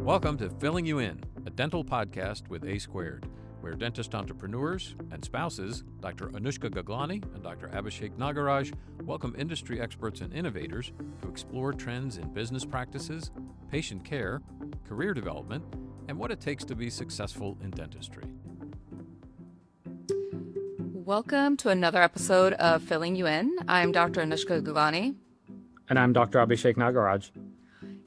Welcome to Filling You In, a dental podcast with A Squared, where dentist entrepreneurs and spouses, Dr. Anushka Gaglani and Dr. Abhishek Nagaraj, welcome industry experts and innovators to explore trends in business practices, patient care, career development, and what it takes to be successful in dentistry. Welcome to another episode of Filling You In. I'm Dr. Anushka Gaglani. And I'm Dr. Abhishek Nagaraj.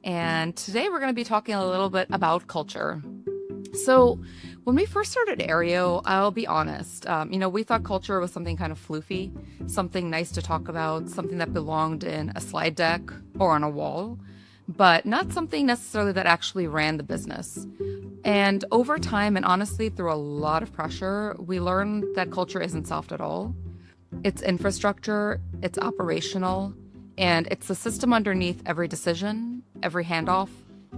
And today we're going to be talking a little bit about culture. So when we first started Areo, I'll be honest, we thought culture was something kind of floofy, something nice to talk about, something that belonged in a slide deck or on a wall, but not something necessarily that actually ran the business. And over time, and honestly, through a lot of pressure, we learned that culture isn't soft at all. It's infrastructure, it's operational, and it's the system underneath every decision, every handoff,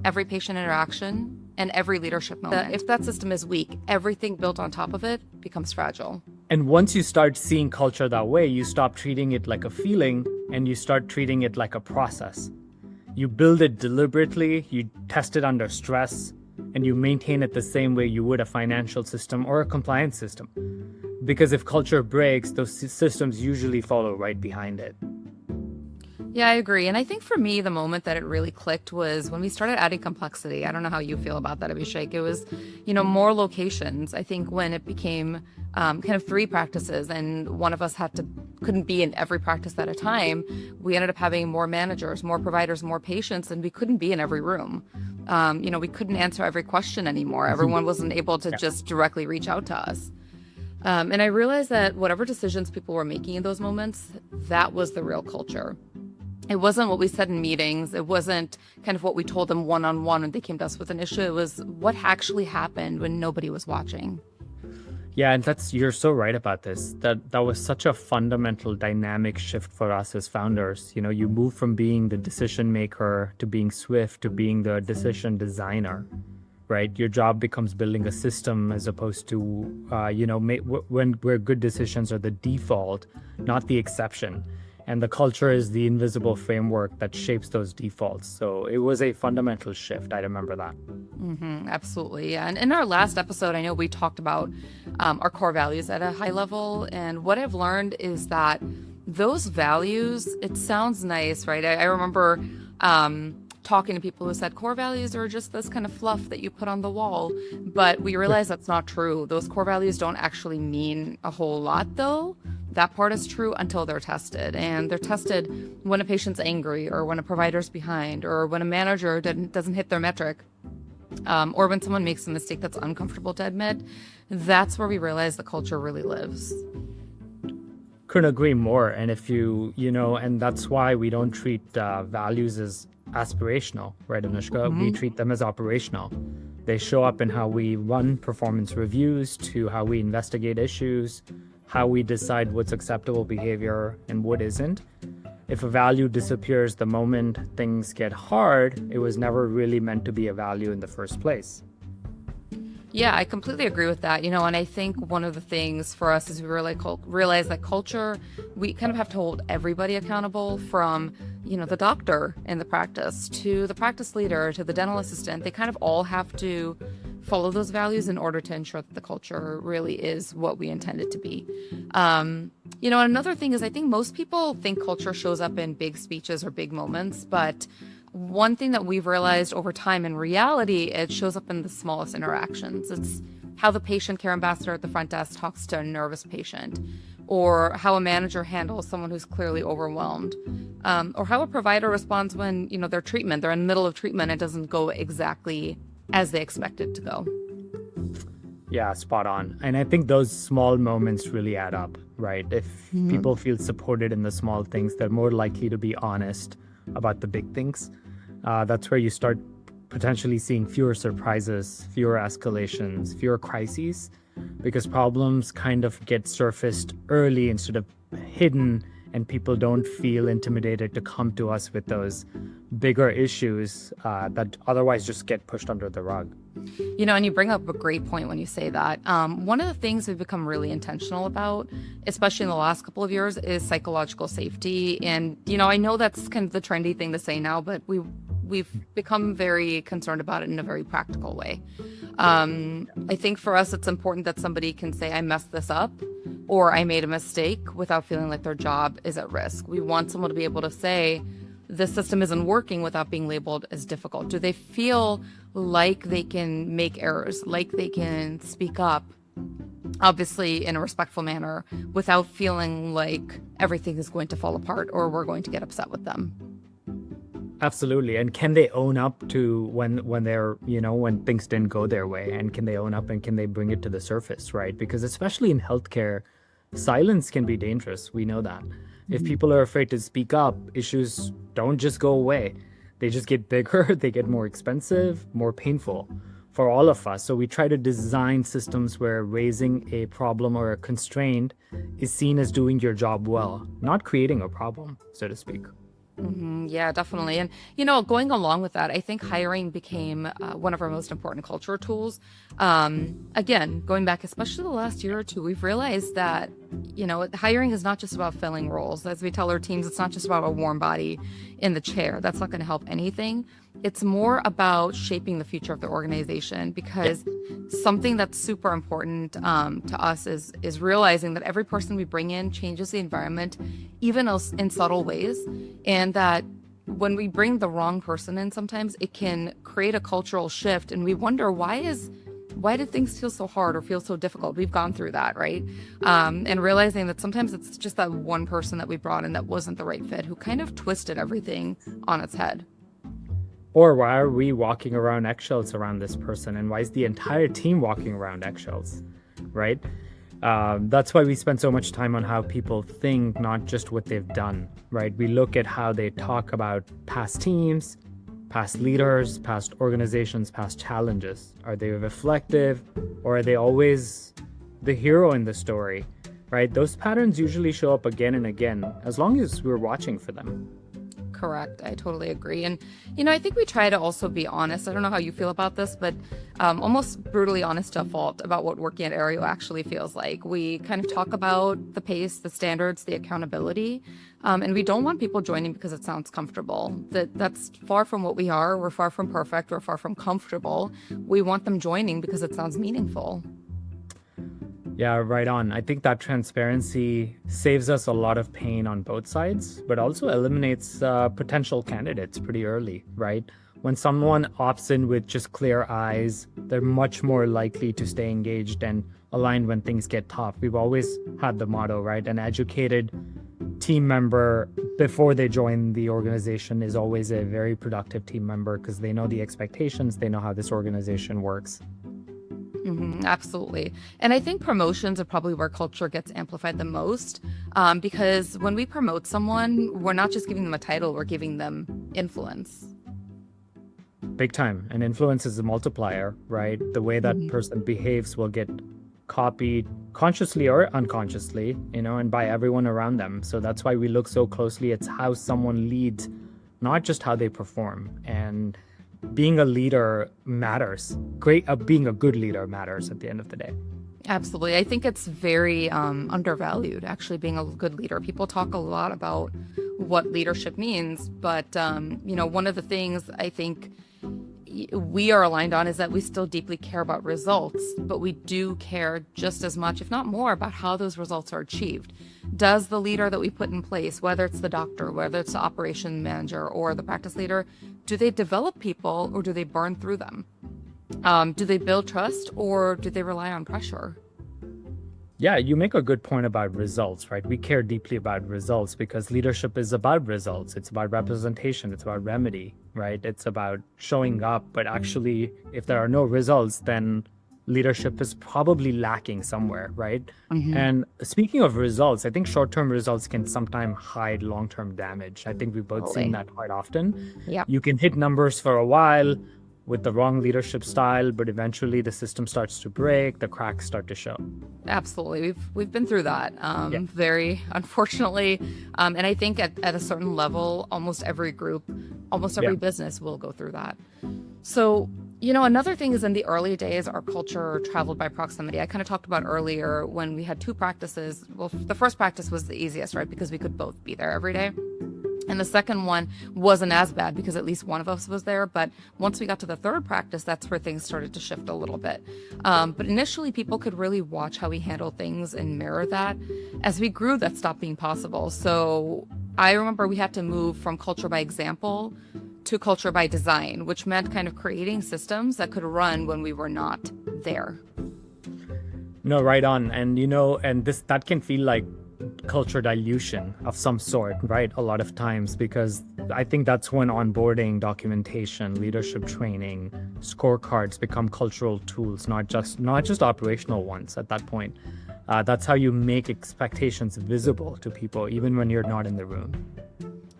every patient interaction, and every leadership moment. If that system is weak, everything built on top of it becomes fragile. And once you start seeing culture that way, you stop treating it like a feeling and you start treating it like a process. You build it deliberately, you test it under stress, and you maintain it the same way you would a financial system or a compliance system. Because if culture breaks, those systems usually follow right behind it. Yeah, I agree. And I think for me, the moment that it really clicked was when we started adding complexity. I don't know how you feel about that, Abhishek. It was, more locations. I think when it became kind of 3 practices and one of us couldn't be in every practice at a time, we ended up having more managers, more providers, more patients, and we couldn't be in every room. We couldn't answer every question anymore. Everyone wasn't able to just directly reach out to us. And I realized that whatever decisions people were making in those moments, that was the real culture. It wasn't what we said in meetings. It wasn't kind of what we told them one-on-one when they came to us with an issue. It was what actually happened when nobody was watching. Yeah, and you're so right about this. That was such a fundamental dynamic shift for us as founders. You move from being the decision maker to being swift to being the decision designer, right? Your job becomes building a system as opposed to, where good decisions are the default, not the exception. And the culture is the invisible framework that shapes those defaults. So it was a fundamental shift. I remember that. Absolutely. Yeah. And in our last episode, I know we talked about our core values at a high level. And what I've learned is that those values, it sounds nice, right? I remember talking to people who said core values are just this kind of fluff that you put on the wall. But we realize that's not true. Those core values don't actually mean a whole lot, though. That part is true until they're tested. And they're tested when a patient's angry or when a provider's behind or when a manager doesn't hit their metric or when someone makes a mistake that's uncomfortable to admit. That's where we realize the culture really lives. Couldn't agree more. And if and that's why we don't treat values as aspirational, right, Anushka? We treat them as operational. They show up in how we run performance reviews, to how we investigate issues, how we decide what's acceptable behavior and what isn't. If a value disappears the moment things get hard, it was never really meant to be a value in the first place. Yeah, I completely agree with that. And I think one of the things for us is we really realize that culture, we kind of have to hold everybody accountable from, the doctor in the practice to the practice leader to the dental assistant. They kind of all have to follow those values in order to ensure that the culture really is what we intend it to be. Another thing is I think most people think culture shows up in big speeches or big moments, but one thing that we've realized over time in reality, it shows up in the smallest interactions. It's how the patient care ambassador at the front desk talks to a nervous patient, or how a manager handles someone who's clearly overwhelmed, or how a provider responds when, they're in the middle of treatment, it doesn't go exactly as they expect it to go. Yeah, spot on. And I think those small moments really add up, right? If people feel supported in the small things, they're more likely to be honest about the big things. That's where you start potentially seeing fewer surprises, fewer escalations, fewer crises, because problems kind of get surfaced early instead of hidden, and people don't feel intimidated to come to us with those bigger issues that otherwise just get pushed under the rug. And you bring up a great point when you say that. One of the things we've become really intentional about, especially in the last couple of years, is psychological safety. And, I know that's kind of the trendy thing to say now, but we we've become very concerned about it in a very practical way. I think for us, it's important that somebody can say, I messed this up or I made a mistake without feeling like their job is at risk. We want someone to be able to say, this system isn't working without being labeled as difficult. Do they feel like they can make errors, like they can speak up, obviously in a respectful manner, without feeling like everything is going to fall apart or we're going to get upset with them? Absolutely. And can they own up to when they're, when things didn't go their way, and can they own up and can they bring it to the surface, right? Because especially in healthcare, silence can be dangerous. We know that. If people are afraid to speak up, issues don't just go away. They just get bigger, they get more expensive, more painful for all of us. So we try to design systems where raising a problem or a constraint is seen as doing your job well, not creating a problem, so to speak. Yeah, definitely. And, going along with that, I think hiring became one of our most important culture tools. Again, going back, especially the last year or two, we've realized that, hiring is not just about filling roles. As we tell our teams, it's not just about a warm body in the chair. That's not going to help anything. It's more about shaping the future of the organization, because something that's super important to us is realizing that every person we bring in changes the environment, even in subtle ways. And that when we bring the wrong person in, sometimes it can create a cultural shift. And we wonder, why did things feel so hard or feel so difficult? We've gone through that, right? And realizing that sometimes it's just that one person that we brought in that wasn't the right fit, who kind of twisted everything on its head. Or why are we walking around eggshells around this person? And why is the entire team walking around eggshells, right? That's why we spend so much time on how people think, not just what they've done, right? We look at how they talk about past teams, past leaders, past organizations, past challenges. Are they reflective, or are they always the hero in the story, right? Those patterns usually show up again and again, as long as we're watching for them. Correct. I totally agree. And, I think we try to also be honest. I don't know how you feel about this, but almost brutally honest to a fault about what working at Areo actually feels like. We kind of talk about the pace, the standards, the accountability, and we don't want people joining because it sounds comfortable. That's far from what we are. We're far from perfect. We're far from comfortable. We want them joining because it sounds meaningful. Yeah, right on. I think that transparency saves us a lot of pain on both sides, but also eliminates potential candidates pretty early, right? When someone opts in with just clear eyes, they're much more likely to stay engaged and aligned when things get tough. We've always had the motto, right? An educated team member before they join the organization is always a very productive team member, because they know the expectations, they know how this organization works. Absolutely. And I think promotions are probably where culture gets amplified the most, because when we promote someone, we're not just giving them a title, we're giving them influence. Big time. And influence is a multiplier, right? The way that person behaves will get copied consciously or unconsciously, and by everyone around them. So that's why we look so closely at how someone leads, not just how they perform. And being a leader matters. Being a good leader matters at the end of the day. Absolutely. I think it's very undervalued, actually, being a good leader. People talk a lot about what leadership means, but, one of the things I think we are aligned on is that we still deeply care about results, but we do care just as much, if not more, about how those results are achieved. Does the leader that we put in place, whether it's the doctor, whether it's the operation manager or the practice leader, do they develop people or do they burn through them? Do they build trust or do they rely on pressure? Yeah, you make a good point about results, right? We care deeply about results because leadership is about results. It's about representation. It's about remedy, right? It's about showing up. But actually, if there are no results, then leadership is probably lacking somewhere, right? And speaking of results, I think short-term results can sometimes hide long-term damage. I think we've both seen that quite often. Yeah. You can hit numbers for a while with the wrong leadership style, but eventually the system starts to break, the cracks start to show. Absolutely. We've been through that very unfortunately. And I think at a certain level, almost every group, almost every business will go through that. So, another thing is in the early days, our culture traveled by proximity. I kind of talked about earlier when we had two practices. Well, the first practice was the easiest, right? Because we could both be there every day. And the second one wasn't as bad because at least one of us was there. But once we got to the third practice, that's where things started to shift a little bit. But initially, people could really watch how we handle things and mirror that. As we grew, that stopped being possible. So I remember we had to move from culture by example to culture by design, which meant kind of creating systems that could run when we were not there. No, right on. And, that can feel like culture dilution of some sort, right? A lot of times, because I think that's when onboarding, documentation, leadership training, scorecards become cultural tools, not just operational ones at that point. That's how you make expectations visible to people, even when you're not in the room.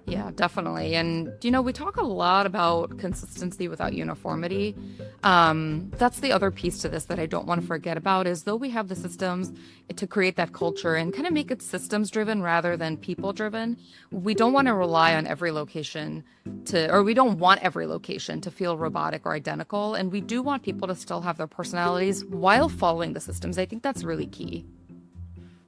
Yeah, definitely. And, we talk a lot about consistency without uniformity. That's the other piece to this that I don't want to forget about is though we have the systems to create that culture and kind of make it systems driven rather than people driven, we don't want to rely on every location we don't want every location to feel robotic or identical. And we do want people to still have their personalities while following the systems. I think that's really key.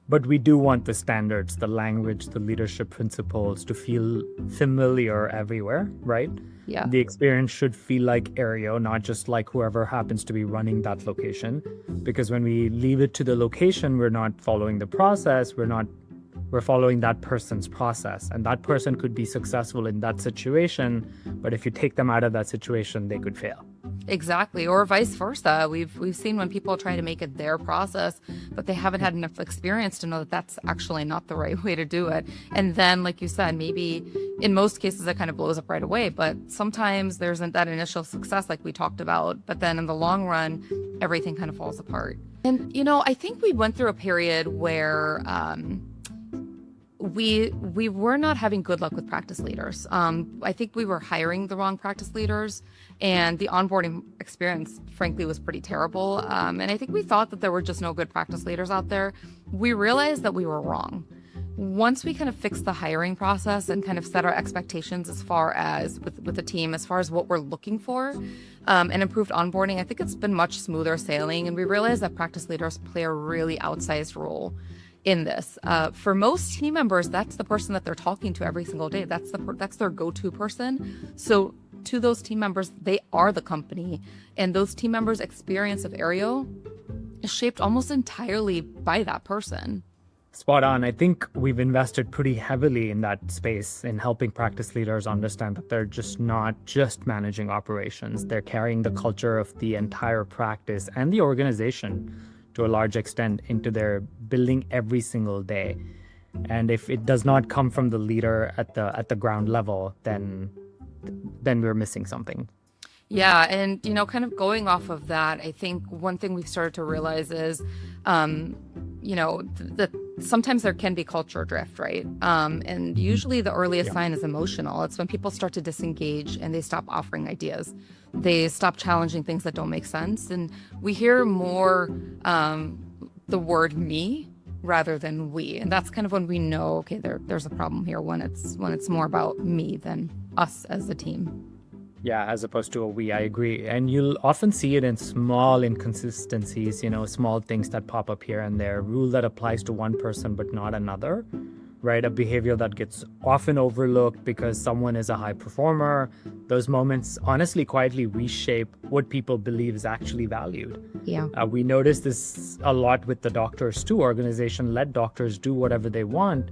But we do want the standards, the language, the leadership principles to feel familiar everywhere, right? Yeah. The experience should feel like Areo, not just like whoever happens to be running that location. Because when we leave it to the location, we're not following the process, we're following that person's process. And that person could be successful in that situation, but if you take them out of that situation, they could fail. Exactly, or vice versa. We've seen when people try to make it their process, but they haven't had enough experience to know that that's actually not the right way to do it. And then, like you said, maybe in most cases it kind of blows up right away, but sometimes there isn't that initial success like we talked about, but then in the long run, everything kind of falls apart. And, I think we went through a period where we were not having good luck with practice leaders. I think we were hiring the wrong practice leaders, and the onboarding experience, frankly, was pretty terrible. And I think we thought that there were just no good practice leaders out there. We realized that we were wrong. Once we kind of fixed the hiring process and kind of set our expectations as far as with the team, as far as what we're looking for, and improved onboarding, I think it's been much smoother sailing. And we realized that practice leaders play a really outsized role in this. For most team members, that's the person that they're talking to every single day. That's their go-to person. So to those team members, they are the company. And those team members' experience of Areo is shaped almost entirely by that person. Spot on. I think we've invested pretty heavily in that space in helping practice leaders understand that they're just not just managing operations. They're carrying the culture of the entire practice and the organization to a large extent into their building every single day. And if it does not come from the leader at the ground level, then we're missing something. Yeah, and kind of going off of that, I think one thing we've started to realize is, that sometimes there can be culture drift, right? And usually the earliest sign is emotional. It's when people start to disengage and they stop offering ideas. They stop challenging things that don't make sense. And we hear more the word me rather than we. And that's kind of when we know, okay, there's a problem here, when it's more about me than us as a team. Yeah, as opposed to a we, I agree. And you'll often see it in small inconsistencies, small things that pop up here and there, rule that applies to one person but not another, right? A behavior that gets often overlooked because someone is a high performer. Those moments honestly quietly reshape what people believe is actually valued. Yeah. We notice this a lot with the doctors too. Organization let doctors do whatever they want.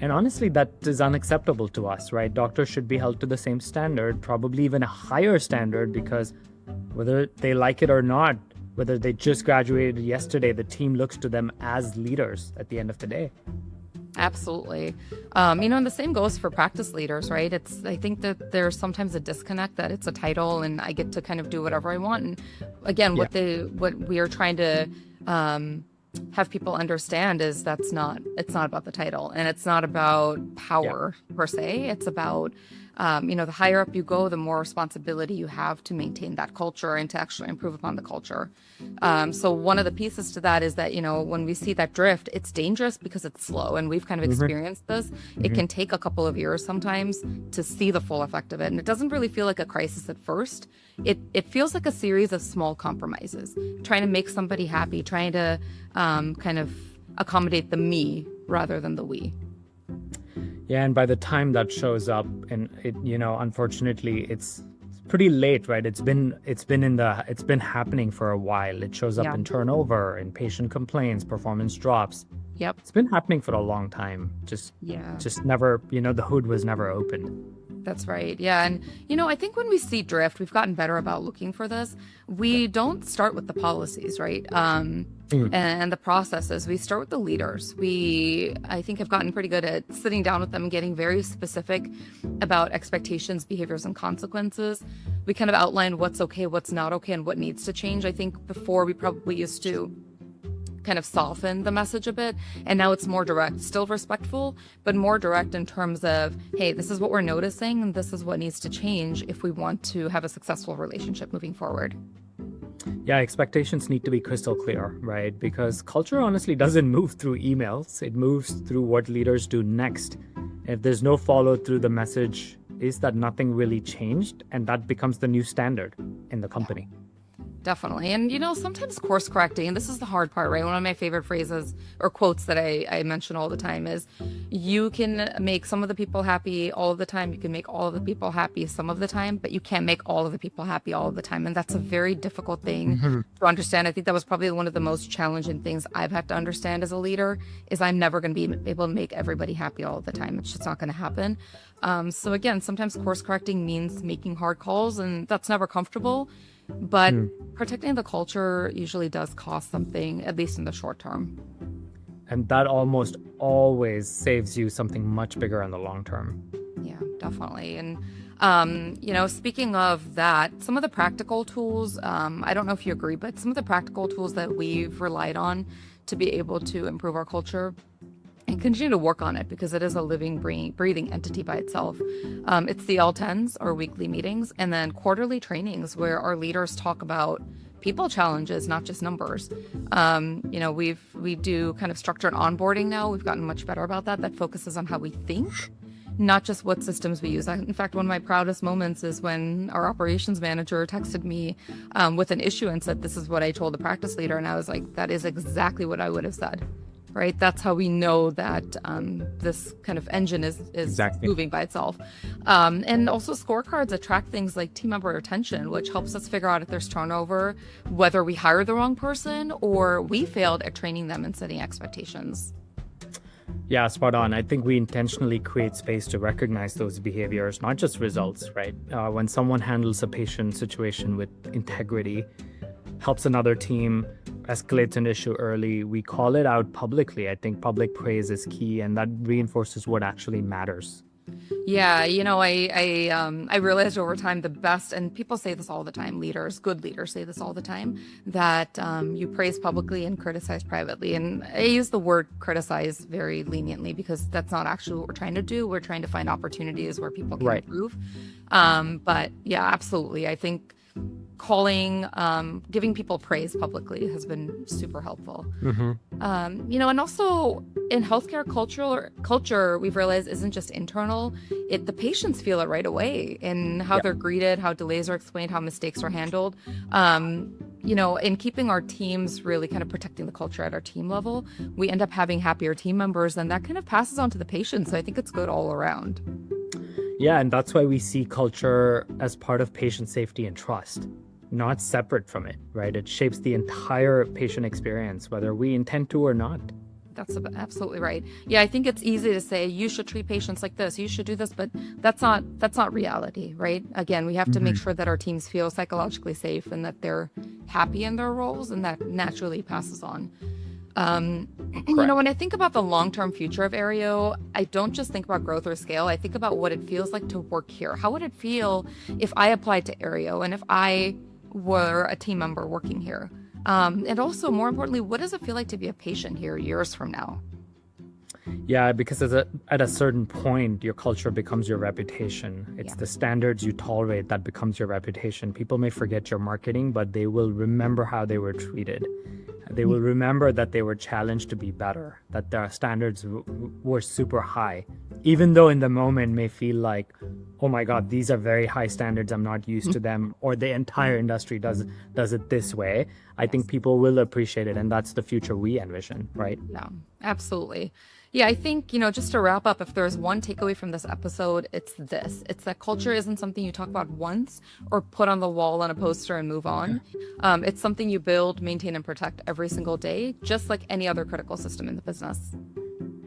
And honestly, that is unacceptable to us, right? Doctors should be held to the same standard, probably even a higher standard, because whether they like it or not, whether they just graduated yesterday, the team looks to them as leaders at the end of the day. Absolutely. And the same goes for practice leaders, right? I think that there's sometimes a disconnect that it's a title and I get to kind of do whatever I want. And again, what we are trying to have people understand is it's not about the title, and it's not about power per se. It's about, the higher up you go, the more responsibility you have to maintain that culture and to actually improve upon the culture. So one of the pieces to that is that, when we see that drift, it's dangerous because it's slow, and we've kind of experienced this. It can take a couple of years sometimes to see the full effect of it. And it doesn't really feel like a crisis at first. It feels like a series of small compromises, trying to make somebody happy, trying to kind of accommodate the me rather than the we. Yeah, and by the time that shows up, and it, unfortunately, it's pretty late, right? It's been happening for a while. It shows up Yeah. in turnover, in patient complaints, performance drops. Yep. It's been happening for a long time. Yeah. Just never, the hood was never opened. That's right. Yeah. And, I think when we see drift, we've gotten better about looking for this. We don't start with the policies, right? And the processes. We start with the leaders. I think, have gotten pretty good at sitting down with them and getting very specific about expectations, behaviors, and consequences. We kind of outline what's okay, what's not okay, and what needs to change. I think before we probably used to kind of soften the message a bit, and now it's more direct, still respectful, but more direct in terms of, hey, this is what we're noticing and this is what needs to change if we want to have a successful relationship moving forward. Yeah, expectations need to be crystal clear, right? Because culture honestly doesn't move through emails. It moves through what leaders do next. If there's no follow through, the message is that nothing really changed, and that becomes the new standard in the company. Definitely. And, sometimes course correcting, and this is the hard part, right? One of my favorite phrases or quotes that I mention all the time is, you can make some of the people happy all of the time. You can make all of the people happy some of the time, but you can't make all of the people happy all of the time. And that's a very difficult thing to understand. I think that was probably one of the most challenging things I've had to understand as a leader, is I'm never going to be able to make everybody happy all the time. It's just not going to happen. So again, sometimes course correcting means making hard calls, and that's never comfortable. But protecting the culture usually does cost something, at least in the short term. And that almost always saves you something much bigger in the long term. Yeah, definitely. And, speaking of that, some of the practical tools, I don't know if you agree, but some of the practical tools that we've relied on to be able to improve our culture and continue to work on it, because it is a living, breathing entity by itself. It's the L10s, or weekly meetings, and then quarterly trainings where our leaders talk about people challenges, not just numbers. We do kind of structured onboarding now. We've gotten much better about that. That focuses on how we think, not just what systems we use. In fact, one of my proudest moments is when our operations manager texted me with an issue and said, "This is what I told the practice leader." And I was like, that is exactly what I would have said. Right? That's how we know that this kind of engine is Exactly. moving by itself. And also scorecards attract things like team member retention, which helps us figure out if there's turnover, whether we hired the wrong person or we failed at training them and setting expectations. Yeah, spot on. I think we intentionally create space to recognize those behaviors, not just results, right? When someone handles a patient situation with integrity, helps another team, escalates an issue early, we call it out publicly. I think public praise is key, and that reinforces what actually matters. Yeah, I realized over time the best, and people say this all the time, good leaders say this all the time, that you praise publicly and criticize privately. And I use the word criticize very leniently because that's not actually what we're trying to do. We're trying to find opportunities where people can Right. improve. But yeah, absolutely. I think giving people praise publicly has been super helpful. And also in healthcare culture, we've realized isn't just internal. The patients feel it right away in how they're greeted, how delays are explained, how mistakes are handled. In keeping our teams really kind of protecting the culture at our team level, we end up having happier team members, and that kind of passes on to the patients. So I think it's good all around. Yeah, and that's why we see culture as part of patient safety and trust, not separate from it, right? It shapes the entire patient experience, whether we intend to or not. That's absolutely right. Yeah, I think it's easy to say you should treat patients like this, you should do this, but that's not reality, right? Again, we have to make sure that our teams feel psychologically safe and that they're happy in their roles, and that naturally passes on. When I think about the long-term future of Areo, I don't just think about growth or scale. I think about what it feels like to work here. How would it feel if I applied to Areo and if I were a team member working here? And also, more importantly, what does it feel like to be a patient here years from now? Yeah, because at a certain point, your culture becomes your reputation. It's the standards you tolerate that becomes your reputation. People may forget your marketing, but they will remember how they were treated. They will remember that they were challenged to be better, that their standards were super high, even though in the moment may feel like, oh my God, these are very high standards. I'm not used to them, or the entire industry does it this way. I think people will appreciate it, and that's the future we envision, right? Yeah, absolutely. Yeah, I think, just to wrap up, if there's one takeaway from this episode, it's this. It's that culture isn't something you talk about once or put on the wall on a poster and move on. It's something you build, maintain, and protect every single day, just like any other critical system in the business.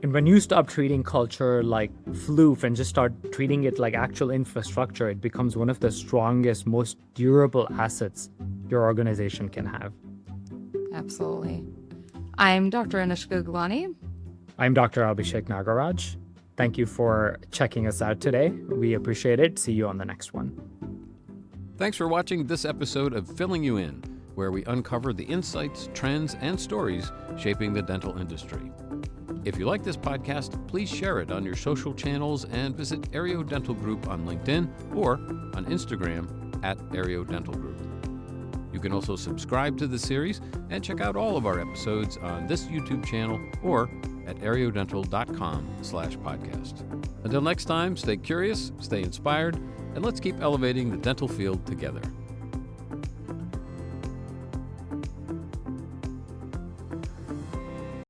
And when you stop treating culture like floof and just start treating it like actual infrastructure, it becomes one of the strongest, most durable assets your organization can have. Absolutely. I'm Dr. Anushka Gaglani. I'm Dr. Abhishek Nagaraj. Thank you for checking us out today. We appreciate it. See you on the next one. Thanks for watching this episode of Filling You In, where we uncover the insights, trends, and stories shaping the dental industry. If you like this podcast, please share it on your social channels and visit Areo Dental Group on LinkedIn or on Instagram at Areo Dental Group. You can also subscribe to the series and check out all of our episodes on this YouTube channel or at areodental.com/podcast. Until next time, stay curious, stay inspired, and let's keep elevating the dental field together.